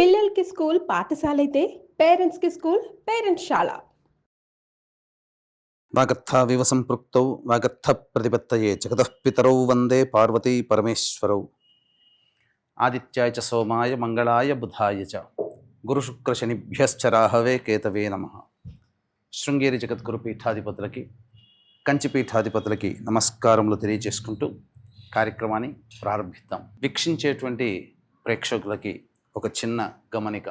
పిల్లలకి స్కూల్ పాఠశాలైతే పేరెంట్స్‌కి స్కూల్ పేరెంట్స్‌శాల. వాగర్థావివ సంపృక్తౌ వాగర్థ ప్రతిపత్తయే జగతః పితరౌ వందే పార్వతీ పరమేశ్వరౌ. ఆదిత్యాయ చ సోమాయ మంగళాయ బుధాయ చ గురుశుక్రశనిభ్యశ్చ రాహవే కేతవే నమః. శృంగేరి జగద్గురు పీఠాధిపతులకి, కంచి పీఠాధిపతులకి నమస్కారములు తెలియజేసుకుంటూ కార్యక్రమాన్ని ప్రారంభిద్దాం. వీక్షించేటువంటి ప్రేక్షకులకి ఒక చిన్న గమనిక.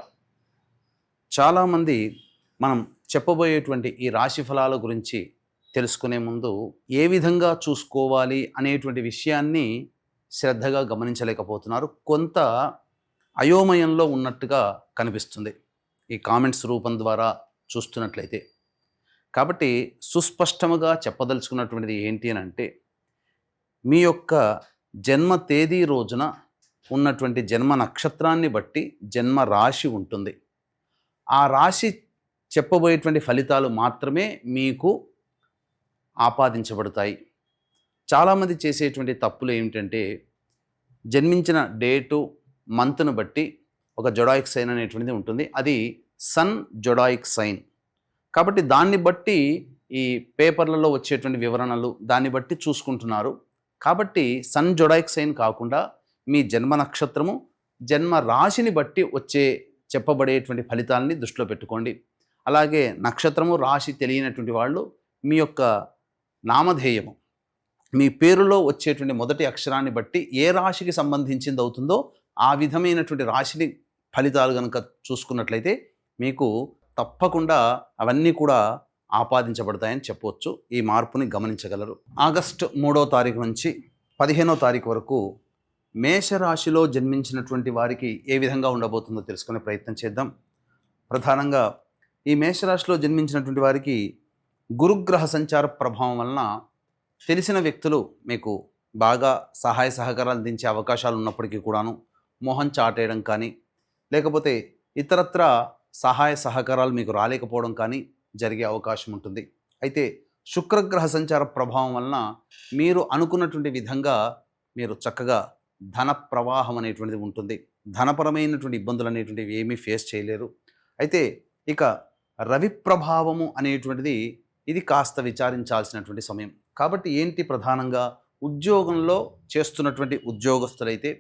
చాలామంది మనం చెప్పబోయేటువంటి ఈ రాశి ఫలాల గురించి తెలుసుకునే ముందు ఏ విధంగా చూసుకోవాలి అనేటువంటి విషయాన్ని శ్రద్ధగా గమనించలేకపోతున్నారు. కొంత అయోమయంలో ఉన్నట్టుగా కనిపిస్తుంది ఈ కామెంట్స్ రూపం ద్వారా చూస్తున్నట్లయితే. కాబట్టి సుస్పష్టముగా చెప్పదలుచుకున్నటువంటిది ఏంటి అని అంటే, మీ యొక్క జన్మ తేదీ రోజున ఉన్నటువంటి జన్మ నక్షత్రాన్ని బట్టి జన్మ రాశి ఉంటుంది. ఆ రాశి చెప్పబోయేటువంటి ఫలితాలు మాత్రమే మీకు ఆపాదించబడతాయి. చాలామంది చేసేటువంటి తప్పులు ఏమిటంటే, జన్మించిన డేటు మంత్ను బట్టి ఒక జొడాయిక్ సైన్ అనేటువంటిది ఉంటుంది. అది సన్ జొడాయిక్ సైన్. కాబట్టి దాన్ని బట్టి ఈ పేపర్లలో వచ్చేటువంటి వివరణలు దాన్ని బట్టి చూసుకుంటున్నారు. కాబట్టి సన్ జొడాయిక్ సైన్ కాకుండా మీ జన్మ నక్షత్రము, జన్మ రాశిని బట్టి వచ్చే చెప్పబడేటువంటి ఫలితాలని దృష్టిలో పెట్టుకోండి. అలాగే నక్షత్రము రాశి తెలియనటువంటి వాళ్ళు మీ యొక్క నామధేయము, మీ పేరులో వచ్చేటువంటి మొదటి అక్షరాన్ని బట్టి ఏ రాశికి సంబంధించింది అవుతుందో ఆ విధమైనటువంటి రాశిని ఫలితాలు కనుక చూసుకున్నట్లయితే మీకు తప్పకుండా అవన్నీ కూడా ఆపాదించబడతాయని చెప్పవచ్చు. ఈ మార్పుని గమనించగలరు. ఆగస్టు 3వ తారీఖు నుంచి 15వ తారీఖు వరకు మేషరాశిలో జన్మించినటువంటి వారికి ఏ విధంగా ఉండబోతుందో తెలుసుకునే ప్రయత్నం చేద్దాం. ప్రధానంగా ఈ మేషరాశిలో జన్మించినటువంటి వారికి గురుగ్రహ సంచార ప్రభావం వలన తెలిసిన వ్యక్తులు మీకు బాగా సహాయ సహకారాలు అందించే అవకాశాలు ఉన్నప్పటికీ కూడాను మొహం చాటేయడం కానీ, లేకపోతే ఇతరత్ర సహాయ సహకారాలు మీకు రాలేకపోవడం కానీ జరిగే అవకాశం ఉంటుంది. అయితే శుక్రగ్రహ సంచార ప్రభావం వలన మీరు అనుకున్నటువంటి విధంగా మీరు చక్కగా ధన ప్రవాహం అనేటువంటిది ఉంటుంది. ధనపరమైనటువంటి ఇబ్బందులు అనేటువంటివి ఏమీ ఫేస్ చేయలేరు. అయితే ఇక రవి ప్రభావము అనేటువంటిది ఇది కాస్త విచారించాల్సినటువంటి సమయం. కాబట్టి ఏంటి, ప్రధానంగా ఉద్యోగంలో చేస్తున్నటువంటి ఉద్యోగస్తులైతే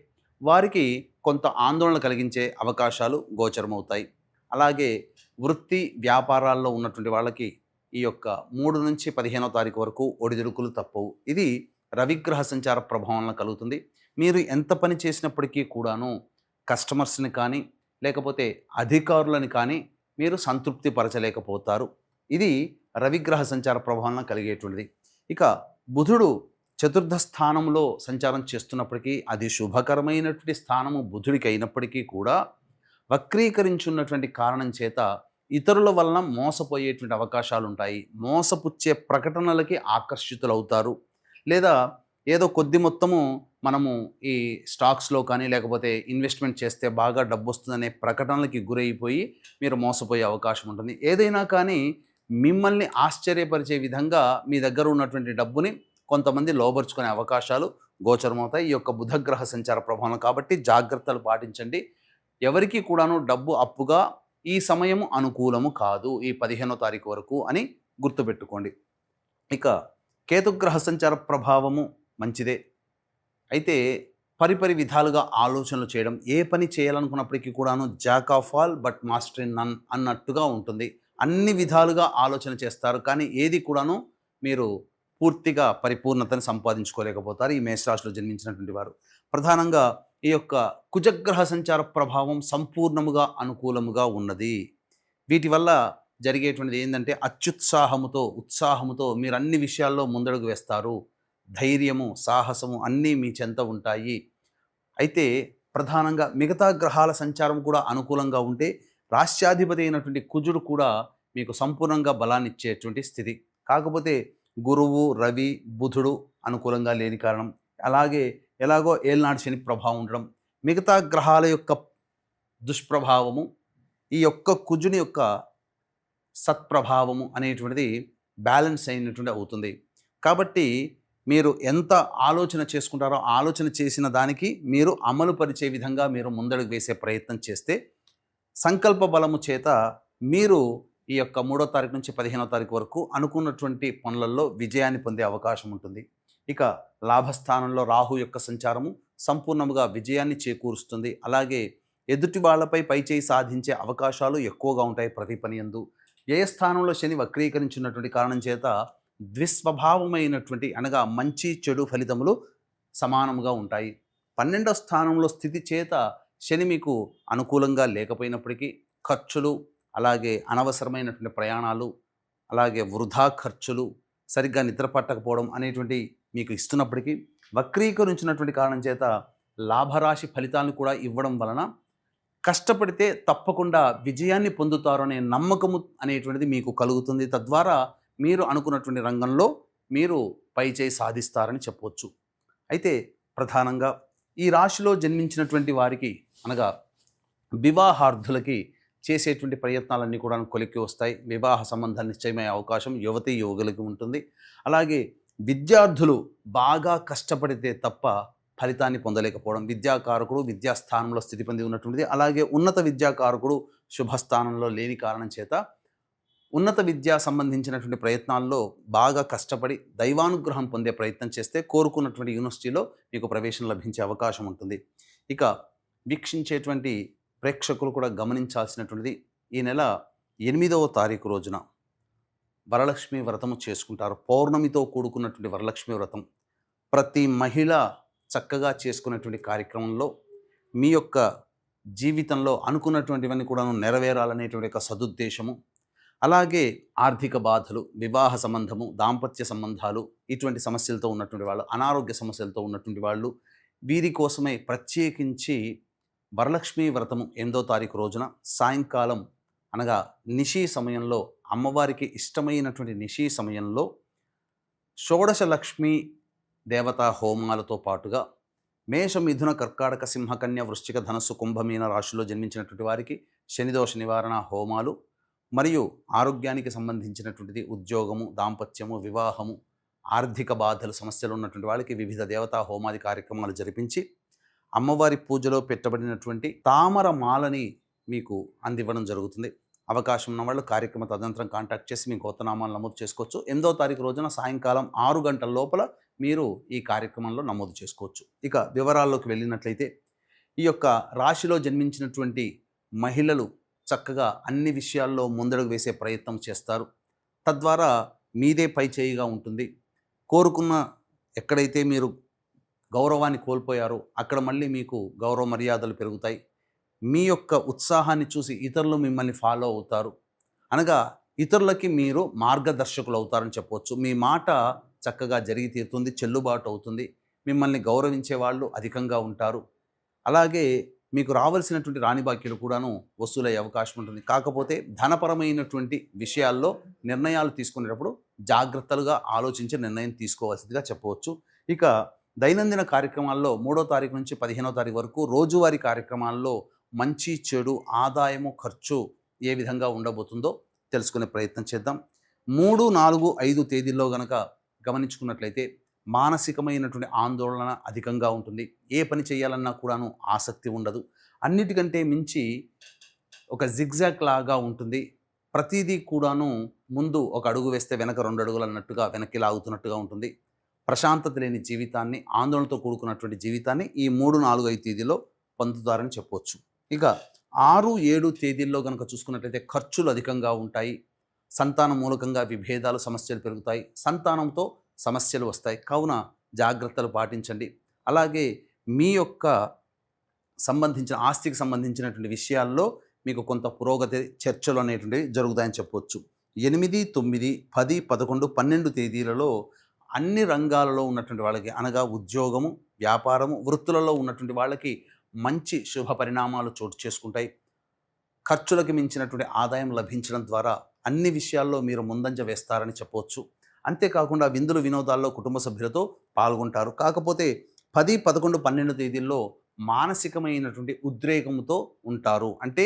వారికి కొంత ఆందోళన కలిగించే అవకాశాలు గోచరమవుతాయి. అలాగే వృత్తి వ్యాపారాల్లో ఉన్నటువంటి వాళ్ళకి ఈ యొక్క 3 నుంచి 15వ తారీఖు వరకు ఒడిదుడుకులు తప్పవు. ఇది రవిగ్రహ సంచార ప్రభావంలో కలుగుతుంది. మీరు ఎంత పని చేసినప్పటికీ కూడాను కస్టమర్స్ని కానీ లేకపోతే అధికారులని కానీ మీరు సంతృప్తి పరచలేకపోతారు. ఇది రవిగ్రహ సంచార ప్రభావంలో కలిగేటువంటిది. ఇక బుధుడు చతుర్థ స్థానంలో సంచారం చేస్తున్నప్పటికీ, అది శుభకరమైనటువంటి స్థానము బుధుడికి అయినప్పటికీ కూడా వక్రీకరించున్నటువంటి కారణం చేత ఇతరుల వలన మోసపోయేటువంటి అవకాశాలు ఉంటాయి. మోసపుచ్చే ప్రకటనలకి ఆకర్షితులవుతారు. లేదా ఏదో కొద్ది మొత్తము మనము ఈ స్టాక్స్లో కానీ లేకపోతే ఇన్వెస్ట్మెంట్ చేస్తే బాగా డబ్బు వస్తుందనే ప్రకటనలకి గురైపోయి మీరు మోసపోయే అవకాశం ఉంటుంది. ఏదైనా కానీ మిమ్మల్ని ఆశ్చర్యపరిచే విధంగా మీ దగ్గర ఉన్నటువంటి డబ్బుని కొంతమంది లోబర్చుకునే అవకాశాలు గోచరమవుతాయి ఈ యొక్క బుధగ్రహ సంచార ప్రభావం. కాబట్టి జాగ్రత్తలు పాటించండి. ఎవరికి కూడాను డబ్బు అప్పుగా ఈ సమయము అనుకూలము కాదు ఈ 15వ తారీఖు వరకు అని గుర్తుపెట్టుకోండి. ఇక కేతుగ్రహ సంచార ప్రభావము మంచిదే. అయితే పరిపరి విధాలుగా ఆలోచనలు చేయడం, ఏ పని చేయాలనుకున్నప్పటికీ కూడాను jack of all but master in none అన్నట్టుగా ఉంటుంది. అన్ని విధాలుగా ఆలోచన చేస్తారు, కానీ ఏది కూడాను మీరు పూర్తిగా పరిపూర్ణతను సంపాదించుకోలేకపోతారు ఈ మేషరాశిలో జన్మించినటువంటి వారు. ప్రధానంగా ఈ యొక్క కుజగ్రహ సంచార ప్రభావం సంపూర్ణముగా అనుకూలముగా ఉన్నది. వీటి వల్ల జరిగేటువంటిది ఏంటంటే, అత్యుత్సాహముతో ఉత్సాహముతో మీరు అన్ని విషయాల్లో ముందడుగు వేస్తారు. ధైర్యము సాహసము అన్నీ మీ చెంత ఉంటాయి. అయితే ప్రధానంగా మిగతా గ్రహాల సంచారం కూడా అనుకూలంగా ఉంటే రాష్ట్రాధిపతి అయినటువంటి కుజుడు కూడా మీకు సంపూర్ణంగా బలాన్ని ఇచ్చేటువంటి స్థితి. కాకపోతే గురువు, రవి, బుధుడు అనుకూలంగా లేని కారణం, అలాగే ఎలాగో ఏళ్ళనాటి శని ప్రభావం ఉండడం, మిగతా గ్రహాల యొక్క దుష్ప్రభావము, ఈ యొక్క కుజుని యొక్క సత్ప్రభావము అనేటువంటిది బ్యాలెన్స్ అయినటువంటి అవుతుంది. కాబట్టి మీరు ఎంత ఆలోచన చేసుకుంటారో ఆలోచన చేసిన దానికి మీరు అమలు పరిచే విధంగా మీరు ముందడుగు వేసే ప్రయత్నం చేస్తే సంకల్ప బలము చేత మీరు ఈ యొక్క 3వ తారీఖు నుంచి 15వ తారీఖు వరకు అనుకున్నటువంటి పనులలో విజయాన్ని పొందే అవకాశం ఉంటుంది. ఇక లాభస్థానంలో రాహు యొక్క సంచారము సంపూర్ణముగా విజయాన్ని చేకూరుస్తుంది. అలాగే ఎదుటి వాళ్ళపై పైచేయి సాధించే అవకాశాలు ఎక్కువగా ఉంటాయి ప్రతి పని యందు. వ్యయస్థానంలో శని వక్రీకరించినటువంటి కారణం చేత ద్విస్వభావమైనటువంటి అనగా మంచి చెడు ఫలితములు సమానముగా ఉంటాయి. 12వ స్థానంలో స్థితి చేత శని మీకు అనుకూలంగా లేకపోయినప్పటికీ ఖర్చులు, అలాగే అనవసరమైనటువంటి ప్రయాణాలు, అలాగే వృధా ఖర్చులు, సరిగ్గా నిద్ర పట్టకపోవడం అనేటువంటి మీకు ఇస్తున్నప్పటికీ వక్రీకరించినటువంటి కారణం చేత లాభరాశి ఫలితాలను కూడా ఇవ్వడం వలన కష్టపడితే తప్పకుండా విజయాన్ని పొందుతారు అనే నమ్మకము అనేటువంటిది మీకు కలుగుతుంది. తద్వారా మీరు అనుకున్నటువంటి రంగంలో మీరు పైచేయి సాధిస్తారని చెప్పవచ్చు. అయితే ప్రధానంగా ఈ రాశిలో జన్మించినటువంటి వారికి అనగా వివాహార్థులకి చేసేటువంటి ప్రయత్నాలన్నీ కూడా కొలిక్కి వస్తాయి. వివాహ సంబంధాలు నిశ్చయమయ్యే అవకాశం యువతీ యువకులకి ఉంటుంది. అలాగే విద్యార్థులు బాగా కష్టపడితే తప్ప ఫలితాన్ని పొందలేకపోవడం, విద్యాకారకుడు విద్యాస్థానంలో స్థితి పొంది ఉన్నటువంటిది. అలాగే ఉన్నత విద్యాకారకుడు శుభస్థానంలో లేని కారణం చేత ఉన్నత విద్యా సంబంధించినటువంటి ప్రయత్నాల్లో బాగా కష్టపడి దైవానుగ్రహం పొందే ప్రయత్నం చేస్తే కోరుకున్నటువంటి యూనివర్సిటీలో మీకు ప్రవేశం లభించే అవకాశం ఉంటుంది. ఇక వీక్షించేటువంటి ప్రేక్షకులు కూడా గమనించాల్సినటువంటిది, ఈ నెల 8వ తారీఖు రోజున వరలక్ష్మి వ్రతము చేసుకుంటారు. పౌర్ణమితో కూడుకున్నటువంటి వరలక్ష్మి వ్రతం ప్రతి మహిళ చక్కగా చేసుకునేటువంటి కార్యక్రమంలో మీ యొక్క జీవితంలో అనుకున్నటువంటివన్నీ కూడా నెరవేరాలనేటువంటి ఒక సదుద్దేశము, అలాగే ఆర్థిక బాధలు, వివాహ సంబంధము, దాంపత్య సంబంధాలు, ఇటువంటి సమస్యలతో ఉన్నటువంటి వాళ్ళు, అనారోగ్య సమస్యలతో ఉన్నటువంటి వాళ్ళు, వీరి కోసమే ప్రత్యేకించి వరలక్ష్మి వ్రతము 8వ తారీఖు రోజున సాయంకాలం అనగా నిశీ సమయంలో, అమ్మవారికి ఇష్టమైనటువంటి నిశీ సమయంలో షోడశ లక్ష్మీ దేవతా హోమాలతో పాటుగా మేష, మిథున, కర్కాటక, సింహ, కన్య, వృశ్చిక, ధనస్సు, కుంభమీన రాశిలో జన్మించినటువంటి వారికి శనిదోష నివారణ హోమాలు మరియు ఆరోగ్యానికి సంబంధించినటువంటిది ఉద్యోగము, దాంపత్యము, వివాహము, ఆర్థిక బాధలు, సమస్యలు ఉన్నటువంటి వాళ్ళకి వివిధ దేవతా హోమాది కార్యక్రమాలు జరిపించి అమ్మవారి పూజలో పెట్టబడినటువంటి తామర మాలని మీకు అందివ్వడం జరుగుతుంది. అవకాశం ఉన్న వాళ్ళు కార్యక్రమ తదనంతరం కాంటాక్ట్ చేసి మీ కొత్త నామాలు నమోదు చేసుకోవచ్చు. 8వ తారీఖు రోజున సాయంకాలం 6 గంటల లోపల మీరు ఈ కార్యక్రమంలో నమోదు చేసుకోవచ్చు. ఇక వివరాల్లోకి వెళ్ళినట్లయితే ఈ యొక్క రాశిలో జన్మించినటువంటి మహిళలు చక్కగా అన్ని విషయాల్లో ముందడుగు వేసే ప్రయత్నం చేస్తారు. తద్వారా మీదే పై చేయిగా ఉంటుంది. కోరుకున్న ఎక్కడైతే మీరు గౌరవాన్ని కోల్పోయారో అక్కడ మళ్ళీ మీకు గౌరవ మర్యాదలు పెరుగుతాయి. మీ యొక్క ఉత్సాహాన్ని చూసి ఇతరులు మిమ్మల్ని ఫాలో అవుతారు. అనగా ఇతరులకి మీరు మార్గదర్శకులు అవుతారని చెప్పవచ్చు. మీ మాట చక్కగా జరిగి తీరుతుంది, చెల్లుబాటు అవుతుంది. మిమ్మల్ని గౌరవించే వాళ్ళు అధికంగా ఉంటారు. అలాగే మీకు రావాల్సినటువంటి రాణిబాక్యులు కూడాను వసూలయ్యే అవకాశం ఉంటుంది. కాకపోతే ధనపరమైనటువంటి విషయాల్లో నిర్ణయాలు తీసుకునేటప్పుడు జాగ్రత్తలుగా ఆలోచించి నిర్ణయం తీసుకోవాల్సిందిగా చెప్పవచ్చు. ఇక దైనందిన కార్యక్రమాల్లో 3వ తారీఖు నుంచి 15వ తారీఖు వరకు రోజువారీ కార్యక్రమాల్లో మంచి, చెడు, ఆదాయము, ఖర్చు ఏ విధంగా ఉండబోతుందో తెలుసుకునే ప్రయత్నం చేద్దాం. 3, 4, 5 తేదీల్లో గనక గమనించుకున్నట్లయితే మానసికమైనటువంటి ఆందోళన అధికంగా ఉంటుంది. ఏ పని చేయాలన్నా కూడాను ఆసక్తి ఉండదు. అన్నిటికంటే మించి ఒక జిగ్జాగ్ లాగా ఉంటుంది. ప్రతిదీ కూడాను ముందు ఒక అడుగు వేస్తే వెనక 2 అడుగులు అన్నట్టుగా వెనక్కి లాగుతున్నట్టుగా ఉంటుంది. ప్రశాంతత లేని జీవితాన్ని, ఆందోళనతో కూడుకున్నటువంటి జీవితాన్ని ఈ 3, 4, 5 తేదీలో పొందుతారని చెప్పవచ్చు. ఇక 6, 7 తేదీల్లో కనుక చూసుకున్నట్లయితే ఖర్చులు అధికంగా ఉంటాయి. సంతానం మూలకంగా విభేదాలు, సమస్యలు పెరుగుతాయి. సంతానంతో సమస్యలు వస్తాయి. కావున జాగ్రత్తలు పాటించండి. అలాగే మీ యొక్క సంబంధించిన ఆస్తికి సంబంధించినటువంటి విషయాల్లో మీకు కొంత పురోగతి చర్చలు అనేటువంటివి జరుగుతాయని చెప్పవచ్చు. 8, 9, 10, 11, 12 తేదీలలో అన్ని రంగాలలో ఉన్నటువంటి వాళ్ళకి అనగా ఉద్యోగము, వ్యాపారము, వృత్తులలో ఉన్నటువంటి వాళ్ళకి మంచి శుభ పరిణామాలు చోటు చేసుకుంటాయి. ఖర్చులకు మించినటువంటి ఆదాయం లభించడం ద్వారా అన్ని విషయాల్లో మీరు ముందంజ వేస్తారని చెప్పవచ్చు. అంతేకాకుండా విందులు, వినోదాల్లో కుటుంబ సభ్యులతో పాల్గొంటారు. కాకపోతే 10, 11, 12 తేదీల్లో మానసికమైనటువంటి ఉద్రేకంతో ఉంటారు. అంటే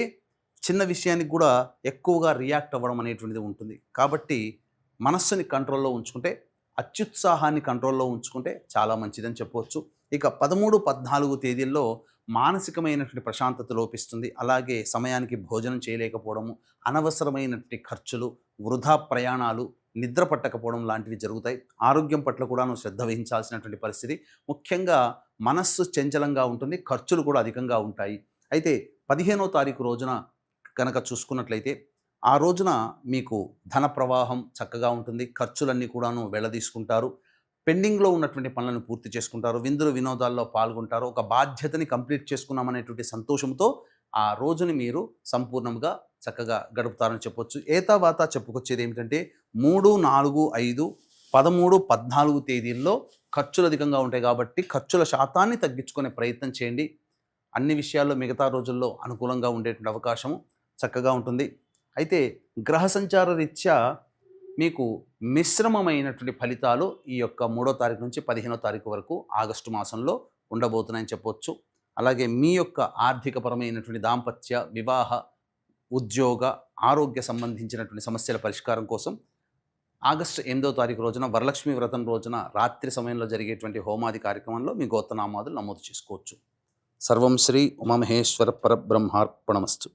చిన్న విషయానికి కూడా ఎక్కువగా రియాక్ట్ అవ్వడం అనేటువంటిది ఉంటుంది. కాబట్టి మనస్సుని కంట్రోల్లో ఉంచుకుంటే, అత్యుత్సాహాన్ని కంట్రోల్లో ఉంచుకుంటే చాలా మంచిదని చెప్పవచ్చు. ఇక 13, 14 తేదీల్లో మానసికమైనటువంటి ప్రశాంతత లోపిస్తుంది. అలాగే సమయానికి భోజనం చేయలేకపోవడము, అనవసరమైనటువంటి ఖర్చులు, వృధా ప్రయాణాలు, నిద్ర పట్టకపోవడం లాంటివి జరుగుతాయి. ఆరోగ్యం పట్ల కూడాను శ్రద్ధ వహించాల్సినటువంటి పరిస్థితి. ముఖ్యంగా మనస్సు చంచలంగా ఉంటుంది, ఖర్చులు కూడా అధికంగా ఉంటాయి. అయితే 15వ తారీఖు రోజున కనుక చూసుకున్నట్లయితే ఆ రోజున మీకు ధన ప్రవాహం చక్కగా ఉంటుంది. ఖర్చులన్నీ కూడాను వెళ్ళదీసుకుంటారు. పెండింగ్లో ఉన్నటువంటి పనులను పూర్తి చేసుకుంటారు. విందులు వినోదాల్లో పాల్గొంటారు. ఒక బాధ్యతని కంప్లీట్ చేసుకున్నామనేటువంటి సంతోషంతో ఆ రోజుని మీరు సంపూర్ణంగా చక్కగా గడుపుతారని చెప్పొచ్చు. ఏతావాత చెప్పుకొచ్చేది ఏమిటంటే 3, 4, 5, 13, 14 తేదీల్లో ఖర్చులు అధికంగా ఉంటాయి కాబట్టి ఖర్చుల శాతాన్ని తగ్గించుకునే ప్రయత్నం చేయండి. అన్ని విషయాల్లో మిగతా రోజుల్లో అనుకూలంగా ఉండేటువంటి అవకాశము చక్కగా ఉంటుంది. అయితే గ్రహ సంచార రీత్యా మీకు మిశ్రమమైనటువంటి ఫలితాలు ఈ యొక్క 3వ తారీఖు నుంచి 15వ తారీఖు వరకు ఆగస్టు మాసంలో ఉండబోతున్నాయని చెప్పొచ్చు. అలాగే మీ యొక్క ఆర్థికపరమైనటువంటి దాంపత్య, వివాహ, ఉద్యోగ, ఆరోగ్య సంబంధించినటువంటి సమస్యల పరిష్కారం కోసం ఆగస్టు 8వ తారీఖు రోజున వరలక్ష్మి వ్రతం రోజున రాత్రి సమయంలో జరిగేటువంటి హోమాది కార్యక్రమంలో మీ గోత్రనామాదులు నమోదు చేసుకోవచ్చు. సర్వం శ్రీ ఉమామహేశ్వర పరబ్రహ్మార్పణమస్తు.